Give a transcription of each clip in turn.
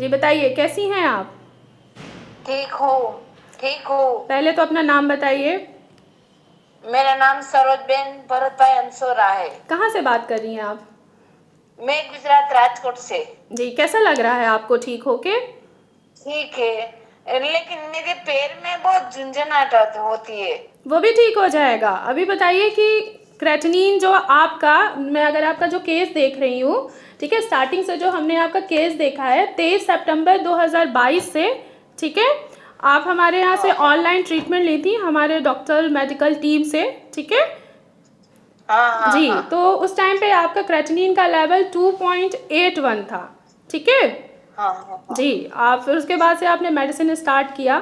जी बताइए, कैसी हैं आप? ठीक हूँ। ठीक हूँ। पहले तो अपना नाम बताइए। मेरा नाम सरोजबेन भरत भाई अंसोरा है। कहाँ से बात कर रही हैं आप? मैं गुजरात राजकोट से। जी, कैसा लग रहा है आपको ठीक होके? ठीक है, लेकिन मेरे पैर में बहुत झुंझुनाहट होती है। वो भी ठीक हो जाएगा। अभी बताइए कि क्रेटनिन जो आपका, मैं अगर आपका जो केस देख रही हूँ, ठीक है, स्टार्टिंग से जो हमने आपका केस देखा है 23 सितंबर 2022 से, ठीक है, आप हमारे यहाँ से हाँ ऑनलाइन ट्रीटमेंट ली थी हमारे डॉक्टर मेडिकल टीम से, ठीक है। हाँ हाँ जी, हाँ तो उस टाइम पे आपका क्रेटिनिन का लेवल 2.81 था, ठीक है। हाँ हाँ हाँ जी, आप फिर उसके बाद से आपने मेडिसिन स्टार्ट किया,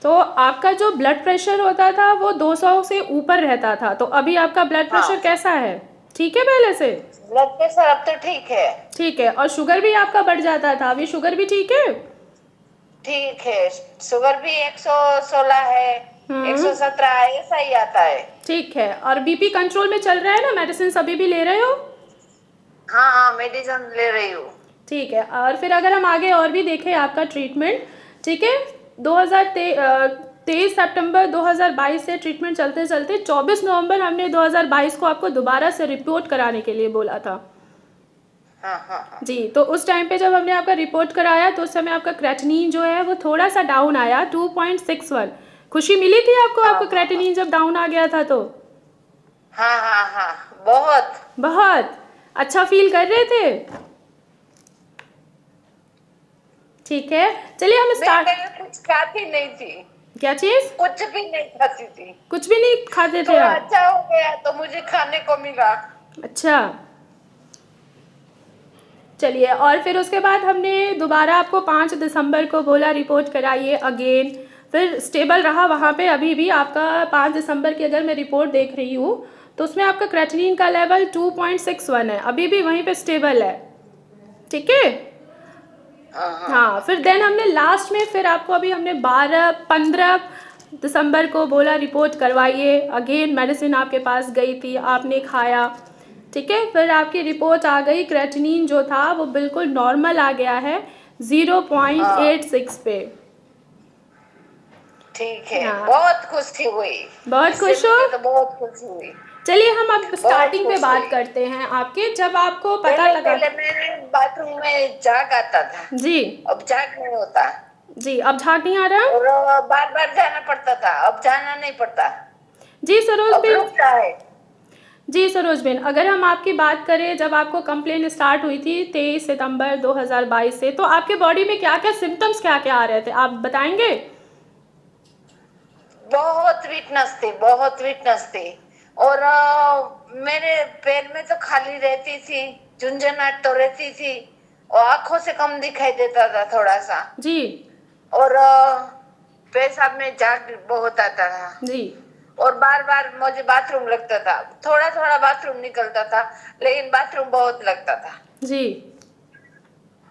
तो आपका जो ब्लड प्रेशर होता था वो 200 से ऊपर रहता था। तो अभी आपका ब्लड प्रेशर हाँ। कैसा है? ठीक है पहले से? ब्लड प्रेशर अब तो ठीक है। ठीक है। और शुगर भी आपका बढ़ जाता था, अभी शुगर भी ठीक है? ठीक है, शुगर भी 116 है, हम्म। 117 है, ऐसा ही आता है। ठीक है। और बीपी कंट्रोल में चल रहा है ना? मेडिसिन अभी भी ले रहे हो? हाँ हाँ, मेडिसिन ले रही हूँ। ठीक है। और फिर अगर हम आगे और भी देखें आपका ट्रीटमेंट, ठीक है, 23 सितंबर 2022 से ट्रीटमेंट चलते चलते 24 नवंबर हमने 2022 को आपको दोबारा से रिपोर्ट कराने के लिए बोला था। हाँ हाँ हाँ जी, तो उस टाइम पे जब हमने आपका रिपोर्ट कराया तो उस समय आपका क्रेटिनिन जो है वो थोड़ा सा डाउन आया, 2.61। खुशी मिली थी आपको, हाँ आपका हाँ हाँ क्रेटिनिन जब डाउन आ गया था तो? हाँ हाँ हाँ, बहुत। बहुत अच्छा फील कर रहे थे? ठीक है, चलिए हम मैं स्टार्ट। पहले कुछ खाती नहीं थी। क्या चीज़? कुछ भी नहीं खाती थी। कुछ भी नहीं खाते थे थोड़ा आप? अच्छा हो गया तो मुझे खाने को मिला। अच्छा, चलिए। और फिर उसके बाद हमने दोबारा आपको 5 दिसंबर को बोला रिपोर्ट कराइए अगेन, फिर स्टेबल रहा वहाँ पे। अभी भी आपका 5 दिसंबर की अगर मैं रिपोर्ट देख रही हूँ तो उसमें आपका क्रेटिनिन का लेवल 2.61 है, अभी भी वहीं पे स्टेबल है, ठीक है। हाँ हाँ हाँ, हाँ फिर देन हमने लास्ट में फिर आपको अभी हमने 15 दिसंबर को बोला रिपोर्ट करवाइए अगेन। मेडिसिन आपके पास गई थी, आपने खाया, ठीक है। फिर आपकी रिपोर्ट आ गई, क्रेटिनिन जो था वो बिल्कुल नॉर्मल आ गया है, हाँ। 0.86 पे। ठीक है, हाँ, बहुत खुशी हुई। बहुत इससे खुश हो? मुझे तो बहुत खुशी हुई। चलिए हम अब बहुत स्टार्टिंग पे खुश बात हुई। करते हैं आपके, जब आपको पता पहले लगा। पहले मेरे बाथरूम में झाग आता था। जी। अब झाग नहीं होता। जी, अब झाग नहीं आ रहा? और बार बार जाना पड़ता था, अब जाना नहीं पड़ता। जी सरोज अब बेन। रुकता है। जी सरोज बेन, अगर हम आपकी बात करें जब आपको कंप्लेन स्टार्ट हुई थी 23 सितंबर 2022 से, तो आपके बॉडी में क्या क्या सिम्टम्स क्या क्या आ रहे थे, आप बताएंगे? बहुत वीकनेस थी, बहुत वीकनेस थी। और मेरे पैर में तो खाली रहती थी, झुंझुनाहट तो रहती थी। और आंखों से कम दिखाई देता था थोड़ा सा। जी। और पेशाब में झाग बहुत आता था। जी। और बार बार मुझे बाथरूम लगता था। थोड़ा थोड़ा बाथरूम निकलता था, लेकिन बाथरूम बहुत लगता था। जी।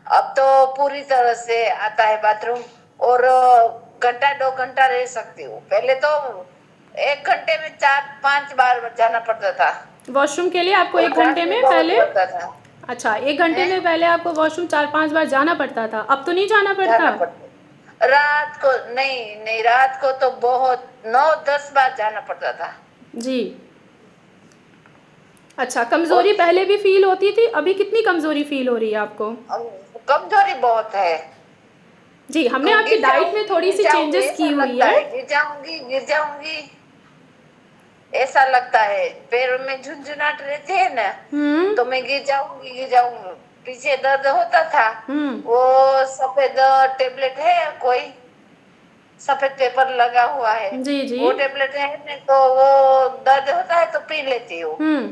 अब तो पूरी तरह से आता है बाथरूम। और घंटा 2 घंटा रह सकती हूँ। पहले तो 1 घंटे में 4-5 बार जाना पड़ता था। वॉशरूम के लिए आपको और 1 घंटे झाग भी में बहुत पहले? लगता था। अच्छा, 1 घंटे है, में पहले आपको वॉशरूम 4-5 बार जाना पड़ता था, अब तो नहीं जाना जाना पड़ता? पड़ता। रात को नहीं नहीं, रात को तो बहुत 9-10 बार जाना पड़ता था। जी। अच्छा, और कमज़ोरी पहले भी फील होती थी, अभी कितनी कमज़ोरी फील हो रही है आपको? कमजोरी बहुत है। जी, हमने आपकी गिर डाइट में जाऊंगी, थोड़ी गिर सी जाऊंगी चेंजेस की ऐसा हुई लगता है। है। गिर जाऊंगी, गिर जाऊंगी ऐसा लगता है। पैरों में झुंझुनाट रहते हैं ना, हम्म। तो मैं गिर जाऊंगी, गिर जाऊंगी। पीछे दर्द होता था। हम्म। वो सफेद टेबलेट है कोई, सफेद पेपर लगा हुआ है। जी। जी। वो टेबलेट है ना, तो वो दर्द होता है तो पी लेती हूँ। हम्म।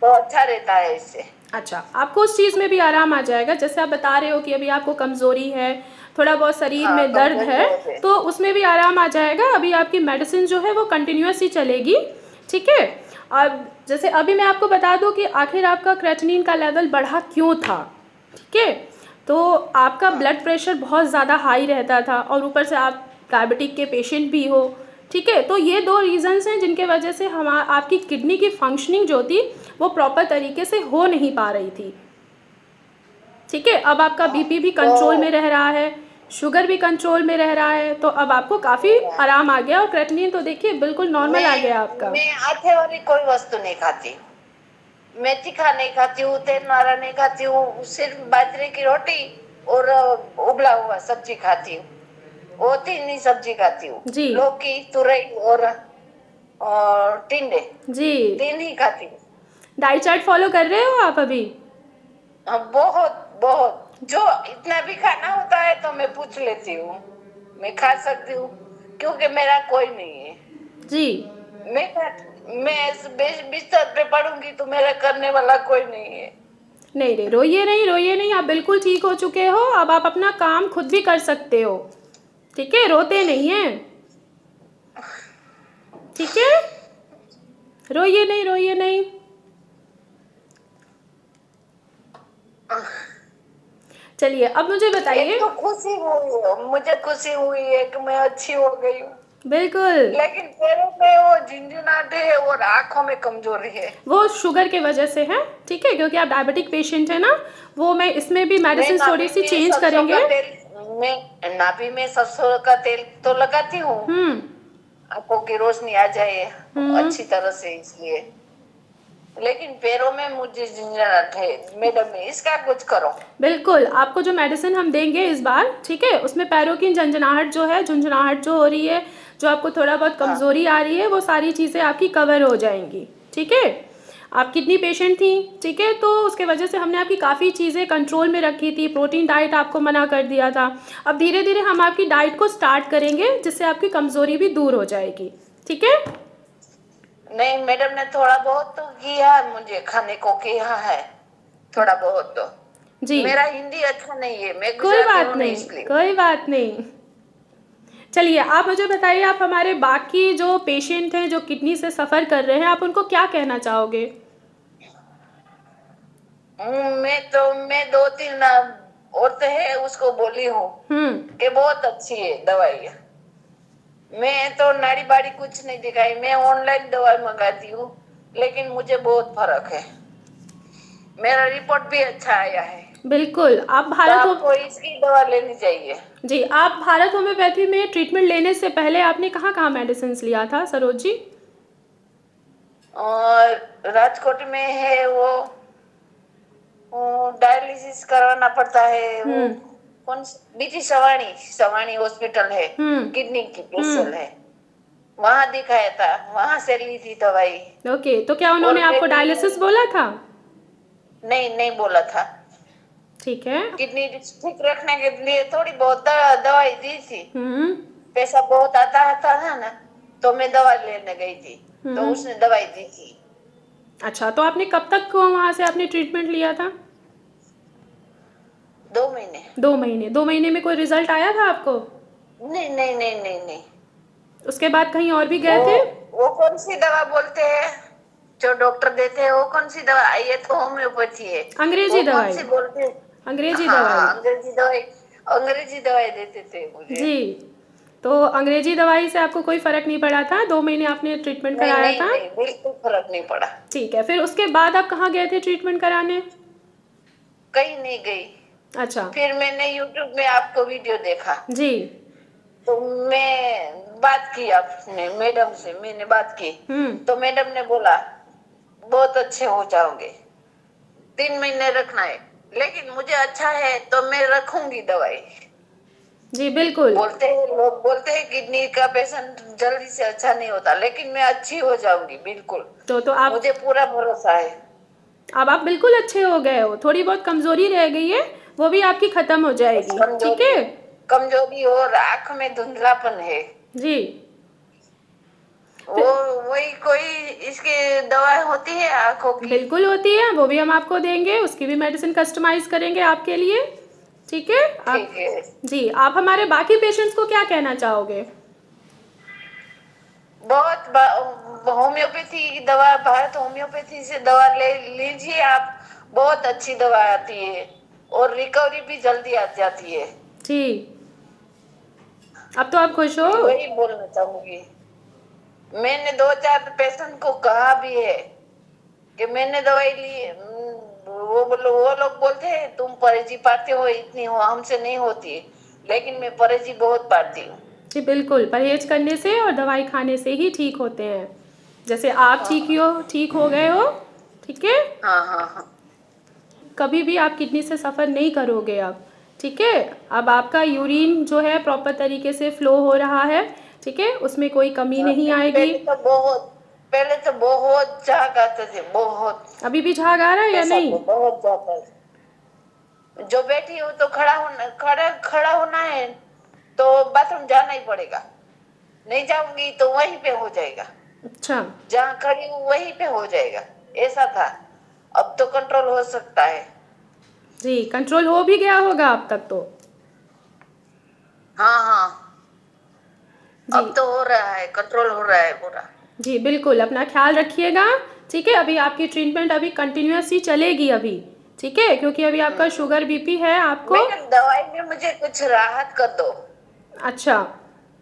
तो अच्छा रहता है इससे। अच्छा, आपको उस चीज़ में भी आराम आ जाएगा, जैसे आप बता रहे हो कि अभी आपको कमज़ोरी है, थोड़ा बहुत शरीर हाँ, में दर्द कमजोरी है, बहुत है। तो उसमें भी आराम आ जाएगा। अभी आपकी मेडिसिन जो है वो कंटिन्यूस ही चलेगी, ठीक है। अब जैसे अभी मैं आपको बता दूं कि आखिर आपका क्रेटिनिन का लेवल बढ़ा क्यों था, ठीक है। तो आपका हाँ ब्लड प्रेशर बहुत ज़्यादा हाई रहता था और ऊपर से आप डायबिटिक के पेशेंट भी हो, ठीक है। तो ये दो रीज़न्स हैं जिनके वजह से हम आपकी किडनी की फंक्शनिंग जो थी वो प्रॉपर तरीके से हो नहीं पा रही थी, ठीक है, अब आपका बीपी भी कंट्रोल में रह रहा है, शुगर भी कंट्रोल में रह रहा है, तो अब आपको काफ़ी आराम आ गया और क्रेटिनिन तो देखिए बिल्कुल नॉर्मल आ गया आपका। मैं आटे वाली कोई वस्तु नहीं खाती, मैं तीखा नहीं खाती हूँ, तेल वाला नहीं खाती हूँ, सिर्फ बाजरे की रोटी और उबला हुआ सब्जी खाती हूँ। वो तीन ही सब्जी खाती हूँ, जी लौकी, तुरई और टिंडे, जी। तीन ही खाती हूँ। डाइट चार्ट फॉलो कर रहे हो आप अभी? बहुत बहुत, जो इतना भी खाना होता है तो मैं पूछ लेती हूँ, मैं खा सकती हूँ, क्योंकि मेरा कोई नहीं है। जी मैं बिस्तर पे पड़ूंगी तो मेरा करने वाला कोई नहीं है। नहीं नहीं, रोइए नहीं, रोइए नहीं, आप बिल्कुल ठीक हो चुके हो, अब आप अपना काम खुद भी कर सकते हो। ठीक है, रोते नहीं हैं, ठीक है, रोइए नहीं, रोइए नहीं। चलिए अब मुझे बताइए। एक तो खुशी हुई है, मुझे खुशी हुई है कि मैं अच्छी हो गई हूँ, बिल्कुल, लेकिन पैरों में वो झिंझुनाहट है और आंखों में कमजोरी है। वो शुगर के वजह से है, ठीक है, क्योंकि आप डायबिटिक पेशेंट है ना, वो मैं इसमें भी मैं मेडिसिन थोड़ी नाभि सी में चेंज सरसों करेंगे। का तेल मैं नाभि में सरसों का तेल तो लगाती हूँ, हम्म आंखों की रोशनी आ जाए हम्म। अच्छी तरह से, इसलिए। लेकिन पैरों में मुझे झंझनाहट है, मैडम इसका कुछ करो। बिल्कुल, आपको जो मेडिसिन हम देंगे इस बार, ठीक है, उसमें पैरों की झंझनाहट जो है, झुंझुनाहट जो हो रही है, जो आपको थोड़ा बहुत हाँ कमज़ोरी आ रही है, वो सारी चीज़ें आपकी कवर हो जाएंगी। ठीक है, आप किडनी पेशेंट थी, ठीक है, तो उसके वजह से हमने आपकी काफ़ी चीज़ें कंट्रोल में रखी थी, प्रोटीन डाइट आपको मना कर दिया था। अब धीरे धीरे हम आपकी डाइट को स्टार्ट करेंगे, जिससे आपकी कमज़ोरी भी दूर हो जाएगी। ठीक है, नहीं, मैडम ने थोड़ा बहुत तो किया है, मुझे खाने को किया है थोड़ा बहुत तो। जी, मेरा हिंदी अच्छा नहीं है, मैं कोई गुजराती बात हूँ ना, नहीं, इसलिए। कोई बात नहीं। चलिए आप मुझे बताइए, आप हमारे बाकी जो पेशेंट हैं जो किडनी से सफ़र कर रहे हैं, आप उनको क्या कहना चाहोगे? मैं दो तीन औरतें हैं उसको बोली हूँ हम्म कि बहुत अच्छी है दवाई। मैं तो नाड़ी बाड़ी कुछ नहीं दिखाई, मैं ऑनलाइन दवाई मंगाती हूँ, लेकिन मुझे बहुत फर्क है, मेरा रिपोर्ट भी अच्छा आया है। बिल्कुल, आप तो भारत हो। आपको इसकी दवा लेनी चाहिए। जी, आप भारत होम्योपैथी में ट्रीटमेंट लेने से पहले आपने कहाँ कहाँ मेडिसिन लिया था सरोज जी? और राजकोट में है वो डायलिसिस करवाना पड़ता है, वो हम्म कौन बीटी सवानी सवानी हॉस्पिटल है, हम्म किडनी की स्पेशल है, वहां दिखाया था, वहां से ली थी दवाई। ओके, तो क्या उन्होंने और मैं आपको भी डायलिसिस बोला था? नहीं नहीं बोला था, ठीक है। किडनी ठीक रखने के लिए थोड़ी बहुत दवाई दी थी। हम्म पैसा बहुत आता था ना, तो मैं दवा लेने गई थी, तो हम्म। उसने दवाई दी थी। अच्छा, तो आपने कब तक को वहाँ से आपने ट्रीटमेंट लिया था? 2 महीने। 2 महीने, 2 महीने में कोई रिजल्ट आया था आपको? नहीं नहीं नहीं नहीं नहीं। उसके बाद कहीं और भी वो गए थे? वो कौन सी दवा बोलते हैं जो डॉक्टर देते हैं, वो कौन सी दवा, ये तो होम्योपैथी है। अंग्रेजी वो कौन दवाई, सी बोलते हैं? अंग्रेजी दवाई। हाँ, अंग्रेजी दवाई देते थे मुझे। जी, तो अंग्रेजी दवाई से आपको कोई फ़र्क नहीं पड़ा था, 2 महीने आपने ट्रीटमेंट नहीं कराया नहीं था। नहीं, बिल्कुल फर्क नहीं पड़ा। ठीक है, फिर उसके बाद आप कहाँ गए थे ट्रीटमेंट कराने? कहीं नहीं गई। अच्छा। फिर मैंने यूट्यूब में आपको वीडियो देखा, जी। तो मैं बात की आपने मैडम से, मैंने बात की, हम्म तो मैडम ने बोला बहुत अच्छे हो जाओगे, 3 महीने रखना है, लेकिन मुझे अच्छा है तो मैं रखूंगी दवाई। जी बिल्कुल। बोलते हैं लोग, बोलते हैं किडनी का पेशेंट जल्दी से अच्छा नहीं होता, लेकिन मैं अच्छी हो जाऊंगी बिल्कुल, तो आप, मुझे पूरा भरोसा है। अब आप बिल्कुल अच्छे हो गए हो, थोड़ी बहुत कमज़ोरी रह गई है, वो भी आपकी ख़त्म हो बस जाएगी। ठीक कमजोरी, है। कमजोरी और आंख में धुंधलापन है, जी। वो फिर वही कोई इसकी दवा होती है आंखों की। बिल्कुल होती है, वो भी हम आपको देंगे, उसकी भी मेडिसिन कस्टमाइज़ करेंगे आपके लिए। ठीक है। आप, ठीक है। जी, आप हमारे बाकी पेशेंट्स को क्या कहना चाहोगे? होम्योपैथी की दवा, भारत होम्योपैथी से दवा ले लीजिए आप, बहुत अच्छी दवा आती है और रिकवरी भी जल्दी आ जाती है। जी, अब तो आप खुश हो? वही बोलना चाहूंगी। मैंने 2 4 पेशेंट को कहा भी है कि मैंने दवाई ली, वो लोग बोलते हैं तुम परहेजी पाते हो, इतनी हो, हमसे नहीं होती है, लेकिन मैं परहेजी बहुत पाती हूँ। जी बिल्कुल, परहेज करने से और दवाई खाने से ही ठीक होते हैं। जैसे आप ठीक हो गए हो, ठीक है। हाँ हाँ हाँ। कभी भी आप किडनी से सफ़र नहीं करोगे अब, ठीक है। अब आपका यूरिन जो है प्रॉपर तरीके से फ्लो हो रहा है, ठीक है, उसमें कोई कमी नहीं आएगी। पहले तो बहुत झाग आते थे, बहुत। अभी भी झाग आ रहा है या ऐसा नहीं? तो बहुत जाता है। जो बैठी हूँ तो खड़ा होना है तो बाथरूम जाना ही पड़ेगा, नहीं जाऊंगी तो वहीं पे हो जाएगा। अच्छा। जहाँ खड़ी हूँ वहीं पे हो जाएगा, ऐसा था। अब तो कंट्रोल हो सकता है। जी, कंट्रोल हो भी गया होगा अब तक तो। हाँ हाँ, जी अब तो हो रहा है, कंट्रोल हो रहा है पूरा। जी बिल्कुल, अपना ख्याल रखिएगा, ठीक है। अभी आपकी ट्रीटमेंट अभी कंटिन्यूस ही चलेगी अभी, ठीक है, क्योंकि अभी आपका शुगर बीपी है आपको। मैडम दवाई में मुझे कुछ राहत कर दो, अच्छा।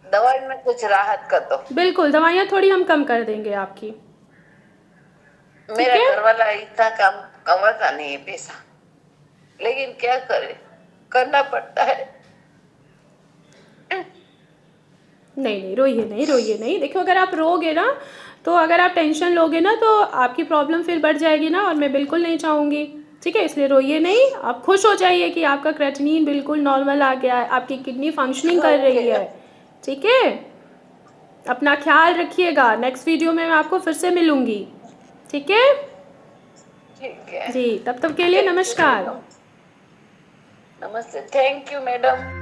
दवाई में कुछ राहत कर दो। बिल्कुल, दवाइयाँ थोड़ी हम कम कर देंगे आपकी, ठीक मेरा है। घर वाला इतना काम कमाता नहीं है पैसा, लेकिन क्या करे, करना पड़ता है। नहीं नहीं, रोइए नहीं, रोइए नहीं। देखो, अगर आप रोगे ना, तो अगर आप टेंशन लोगे ना, तो आपकी प्रॉब्लम फिर बढ़ जाएगी ना, और मैं बिल्कुल नहीं चाहूँगी, ठीक है। इसलिए रोइए नहीं, आप खुश हो जाइए कि आपका क्रेटिनिन बिल्कुल नॉर्मल आ गया है, आपकी किडनी फंक्शनिंग कर रही ओके, है, ठीक है। अपना ख्याल रखिएगा, नेक्स्ट वीडियो में मैं आपको फिर से मिलूँगी, ठीक है। ठीक है। जी, तब तक के लिए थैंक यू नमस्कार। मैडम। नमस्ते, थैंक यू मैडम।